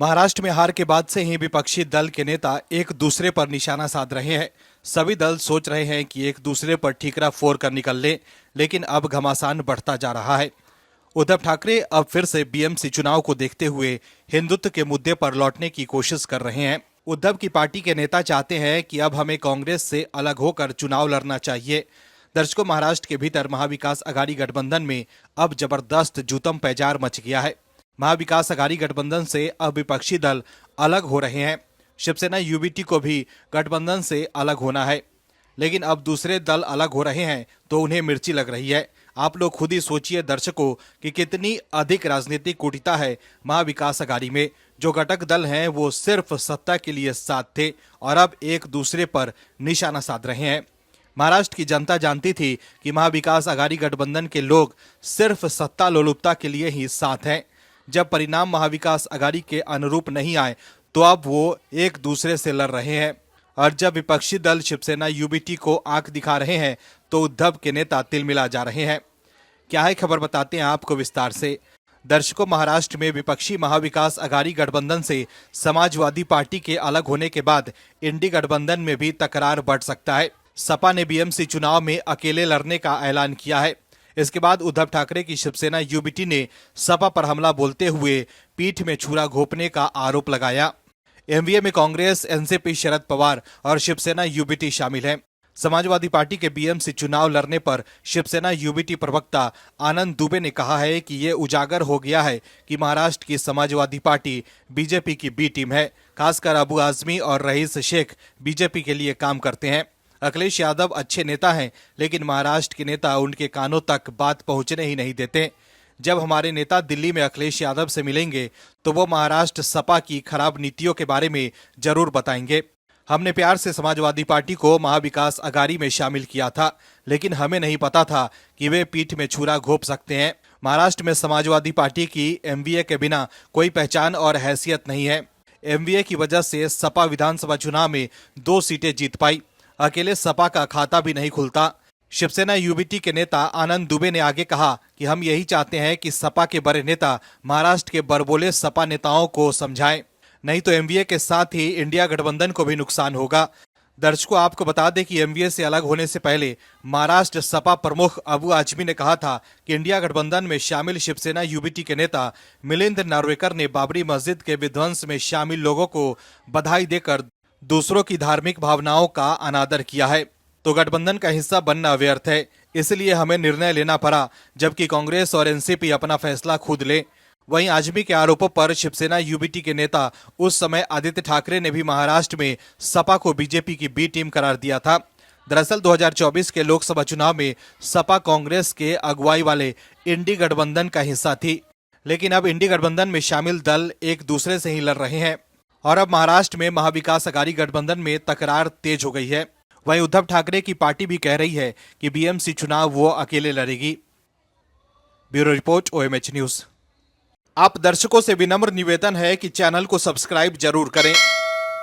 महाराष्ट्र में हार के बाद से ही विपक्षी दल के नेता एक दूसरे पर निशाना साध रहे हैं। सभी दल सोच रहे हैं कि एक दूसरे पर ठीकरा फोड़ कर निकल ले, लेकिन अब घमासान बढ़ता जा रहा है। उद्धव ठाकरे अब फिर से बीएमसी चुनाव को देखते हुए हिंदुत्व के मुद्दे पर लौटने की कोशिश कर रहे हैं। उद्धव की पार्टी के नेता चाहते हैं कि अब हमें कांग्रेस से अलग होकर चुनाव लड़ना चाहिए। दर्शकों, महाराष्ट्र के भीतर महाविकास अघाड़ी गठबंधन में अब जबरदस्त जूतम पैजार मच गया है। महाविकास अघाड़ी गठबंधन से अब विपक्षी दल अलग हो रहे हैं। शिवसेना यूबीटी को भी गठबंधन से अलग होना है, लेकिन अब दूसरे दल अलग हो रहे हैं तो उन्हें मिर्ची लग रही है। आप लोग खुद ही सोचिए दर्शकों कि कितनी अधिक राजनीतिक कुटिलता है महाविकास अघाड़ी में। जो घटक दल हैं वो सिर्फ सत्ता के लिए साथ थे और अब एक दूसरे पर निशाना साध रहे हैं। महाराष्ट्र की जनता जानती थी कि महाविकास अघाड़ी गठबंधन के लोग सिर्फ सत्ता लोलुपता के लिए ही साथ हैं। जब परिणाम महाविकास अघाड़ी के अनुरूप नहीं आए तो अब वो एक दूसरे से लड़ रहे हैं, और जब विपक्षी दल शिवसेना यूबीटी को आंख दिखा रहे हैं तो उद्धव के नेता तिलमिला जा रहे हैं। क्या है खबर, बताते हैं आपको विस्तार से। दर्शकों, महाराष्ट्र में विपक्षी महाविकास अघाड़ी गठबंधन से समाजवादी पार्टी के अलग होने के बाद इंडी गठबंधन में भी तकरार बढ़ सकता है। सपा ने बीएमसी चुनाव में अकेले लड़ने का ऐलान किया है। इसके बाद उद्धव ठाकरे की शिवसेना यूबीटी ने सपा पर हमला बोलते हुए पीठ में छुरा घोंपने का आरोप लगाया। एमवीए में कांग्रेस, एनसीपी, शरद पवार और शिवसेना यूबीटी शामिल है। समाजवादी पार्टी के बीएमसी चुनाव लड़ने पर शिवसेना यूबीटी प्रवक्ता आनंद दुबे ने कहा है कि ये उजागर हो गया है कि महाराष्ट्र की समाजवादी पार्टी बीजेपी की बी टीम है। खासकर अबू आजमी और रईस शेख बीजेपी के लिए काम करते हैं। अखिलेश यादव अच्छे नेता हैं, लेकिन महाराष्ट्र के नेता उनके कानों तक बात पहुंचने ही नहीं देते। जब हमारे नेता दिल्ली में अखिलेश यादव से मिलेंगे तो वो महाराष्ट्र सपा की खराब नीतियों के बारे में जरूर बताएंगे। हमने प्यार से समाजवादी पार्टी को महाविकास अघाड़ी में शामिल किया था, लेकिन हमें नहीं पता था कि वे पीठ में छुरा घोंप सकते हैं। महाराष्ट्र में समाजवादी पार्टी की एमवीए के बिना कोई पहचान और हैसियत नहीं है। एमवीए की वजह से सपा विधानसभा चुनाव में 2 सीटें जीत पाई। अकेले सपा का खाता भी नहीं खुलता। शिवसेना यूबीटी के नेता आनंद दुबे ने आगे कहा कि हम यही चाहते हैं कि सपा के बड़े नेता महाराष्ट्र के बड़बोले सपा नेताओं को समझाएं, नहीं तो एमवीए के साथ ही इंडिया गठबंधन को भी नुकसान होगा। दर्शकों, आपको बता दें कि एमवीए से अलग होने से पहले महाराष्ट्र सपा प्रमुख अबू आजमी ने कहा था कि इंडिया गठबंधन में शामिल शिवसेना यूबीटी के नेता मिलिंद नार्वेकर ने बाबरी मस्जिद के विध्वंस में शामिल लोगों को बधाई देकर दूसरों की धार्मिक भावनाओं का अनादर किया है, तो गठबंधन का हिस्सा बनना व्यर्थ है। इसलिए हमें निर्णय लेना पड़ा, जबकि कांग्रेस और एनसीपी अपना फैसला खुद ले। वहीं आजमी के आरोपों पर शिवसेना यूबीटी के नेता उस समय आदित्य ठाकरे ने भी महाराष्ट्र में सपा को बीजेपी की बी टीम करार दिया था। दरअसल 2024 के लोकसभा चुनाव में सपा कांग्रेस के अगुवाई वाले इंडी गठबंधन का हिस्सा थी, लेकिन अब इंडी गठबंधन में शामिल दल एक दूसरे से ही लड़ रहे हैं और अब महाराष्ट्र में महाविकास अघाड़ी गठबंधन में तकरार तेज हो गई है। वहीं उद्धव ठाकरे की पार्टी भी कह रही है कि बीएमसी चुनाव वो अकेले लड़ेगी। Bureau report, OMH news. आप दर्शकों से विनम्र निवेदन है कि चैनल को सब्सक्राइब जरूर करें